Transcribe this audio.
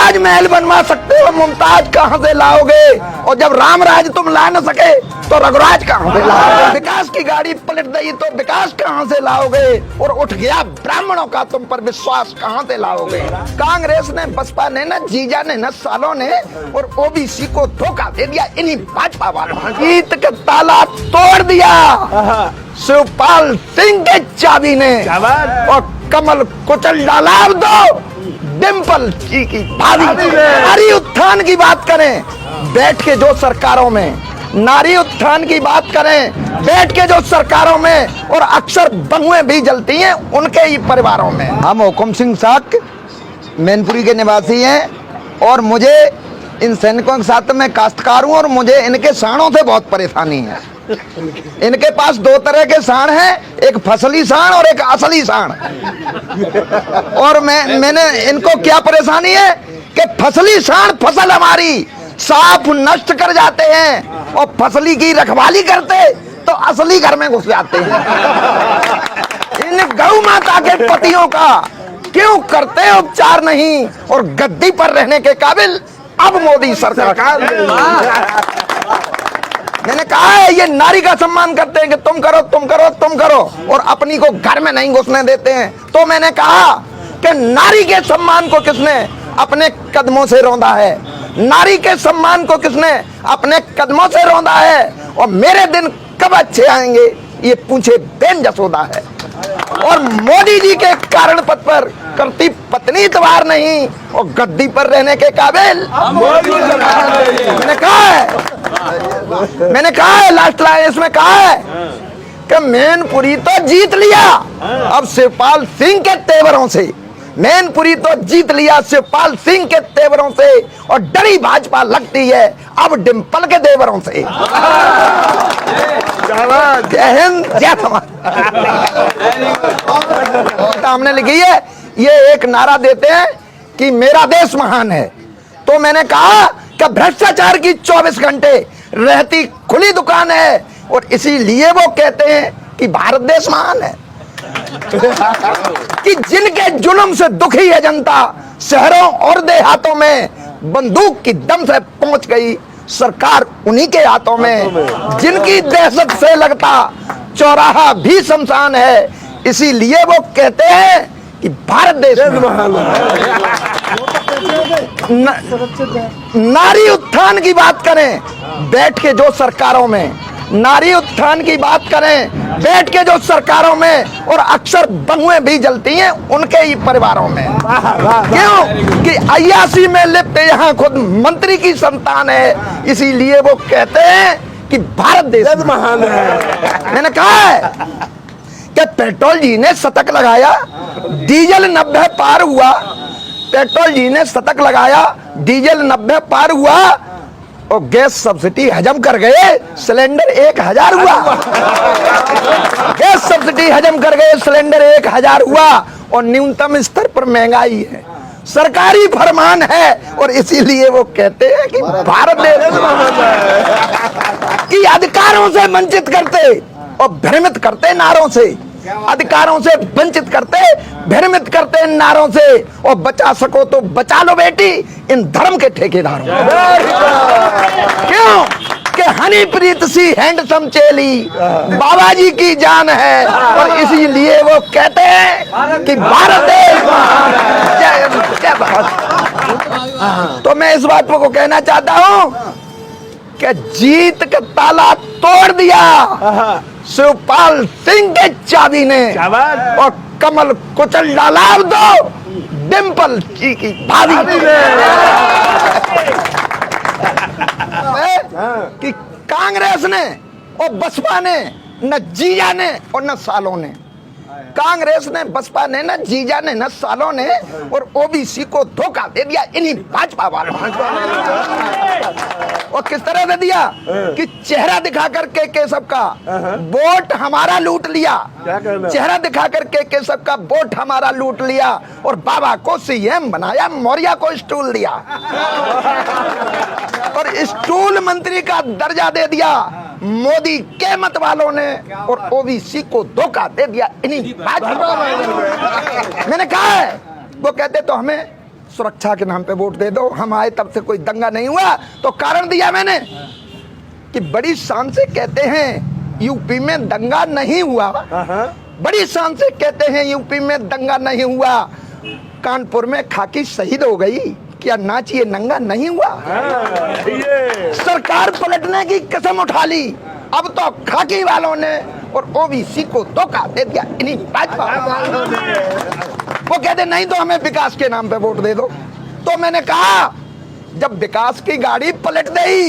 ताजमहल बनवा सकते हो, मुमताज कहाँ से लाओगे? और जब रामराज तुम ला न सके तो रघुराज कहाँ से लाओगे? विकास की गाड़ी पलट गई तो विकास कहाँ से लाओगे? और उठ गया ब्राह्मणों का तुम पर विश्वास कहाँ से लाओगे? कांग्रेस ने, बसपा ने, न जीजा ने, न सालों ने और ओबीसी को धोखा दे दिया इन्हीं भाजपा वालों। जीत का ताला तोड़ दिया शिवपाल सिंह के चाबी ने और कमल कुचल डाला। अब दो डिम्पल जी की भाभी। नारी उत्थान की बात करें बैठ के जो सरकारों में, नारी उत्थान की बात करें बैठ के जो सरकारों में, और अक्सर बहुएं भी जलती हैं उनके ही परिवारों में। हम हुकुम सिंह साक मैनपुरी के निवासी हैं और मुझे इन सैनिकों के साथ मैं काश्तकार हूँ और मुझे इनके साँड़ों से बहुत परेशानी है। इनके पास दो तरह के साँड़ हैं, एक फसली साँड़ और एक असली साँड़। और मैंने इनको क्या परेशानी है कि फसली साँड़ फसल हमारी साफ नष्ट कर जाते हैं और फसली की रखवाली करते तो असली घर में घुस जाते हैं। इन गौ माता के पतियों का क्यों करते उपचार नहीं और गद्दी पर रहने के काबिल अब मोदी सरकार। मैंने कहा है ये नारी का सम्मान करते हैं कि तुम करो तुम करो तुम करो और अपनी को घर में नहीं घुसने देते हैं। तो मैंने कहा कि नारी के सम्मान को किसने अपने कदमों से रौंदा है? नारी के सम्मान को किसने अपने कदमों से रौंदा है? और मेरे दिन कब अच्छे आएंगे ये पूछे बेन जसोदा है। और मोदी जी के कारण पद पर करती पत्नी इतवार नहीं और गद्दी पर रहने के काबिल मैंने कहा है लास्ट लाइन इसमें कहा है कि मैनपुरी तो जीत लिया अब शिवपाल सिंह के तेवरों से। मैनपुरी तो जीत लिया शिवपाल सिंह के तेवरों से और डरी भाजपा लगती है अब डिम्पल के देवरों से। जय हिंद जय समाज। हमने लिखी है ये एक नारा देते हैं कि मेरा देश महान है। तो मैंने कहा कि भ्रष्टाचार की 24 घंटे रहती खुली दुकान है और इसीलिए वो कहते हैं कि भारत देश महान है। कि जिनके जुल्म से दुखी है जनता शहरों और देहातों में बंदूक की दम से पहुंच गई सरकार उन्हीं के हाथों में। जिनकी दहशत से लगता चौराहा भी शमशान है इसीलिए वो कहते हैं कि भारत देश महान है। नारी उत्थान की बात करें बैठ के जो सरकारों में, नारी उत्थान की बात करें बैठ के जो सरकारों में और अक्सर बहुएं भी जलती हैं उनके ही परिवारों में। क्यों कि 81 में लिप्त यहाँ खुद मंत्री की संतान है इसीलिए वो कहते हैं कि भारत देश महान है। मैंने कहा है कि पेट्रोल जी ने शतक लगाया डीजल 90 पार हुआ। पेट्रोल जी ने शतक लगाया डीजल 90 पार हुआ और गैस सब्सिडी हजम कर गए सिलेंडर 1000 हुआ। गैस सब्सिडी हजम कर गए सिलेंडर 1000 हुआ और न्यूनतम स्तर पर महंगाई है। सरकारी फरमान है और इसीलिए वो कहते हैं कि भारत देश की अधिकारों से वंचित करते और भ्रमित करते नारों से, अधिकारों से वंचित करते भ्रमित करते इन नारों से। और बचा सको तो बचा लो बेटी इन धर्म के ठेकेदारों। क्यों कि हनीप्रीत सी हैंडसम चेली बाबा जी की जान है और इसीलिए वो कहते हैं कि भारत देश जय भारत। तो मैं इस बात को कहना चाहता हूँ कि जीत का ताला तोड़ दिया शिवपाल सिंह के चाबी ने और कमल कुचल डाला। अब दो डिम्पल जी की भाभी कि कांग्रेस ने और बसपा ने न जीजा ने और न सालों ने, कांग्रेस ने बसपा ने न जीजा ने न सालों ने और ओबीसी को धोखा दे दिया इन्हीं भाजपा वालों। और किस तरह दे दिया कि चेहरा दिखा करके केशव का वोट हमारा लूट लिया। चेहरा दिखा करके केशव का वोट हमारा लूट लिया और बाबा को सीएम बनाया मौर्य को स्टूल दिया और स्टूल मंत्री का दर्जा दे दिया मोदी के मत वालों ने और ओबीसी को धोखा दे दिया इन्हीं भाजपा। मैंने कहा है वो कहते तो हमें सुरक्षा के नाम पे वोट दे दो, हम आए तब से कोई दंगा नहीं हुआ। तो कारण दिया मैंने कि बड़ी शान से कहते हैं यूपी में दंगा नहीं हुआ, बड़ी शान से कहते हैं यूपी में दंगा नहीं हुआ। कानपुर में खाकी शहीद हो गई, क्या नाचिए नंगा नहीं हुआ। सरकार पलटने की कसम उठा ली, अब तो खाकी वालों ने और ओबीसी को धोखा दे दिया इन्हीं भाजपा वालों ने। वो कहते नहीं तो हमें विकास के नाम पे वोट दे दो। तो मैंने कहा जब विकास की गाड़ी पलट गई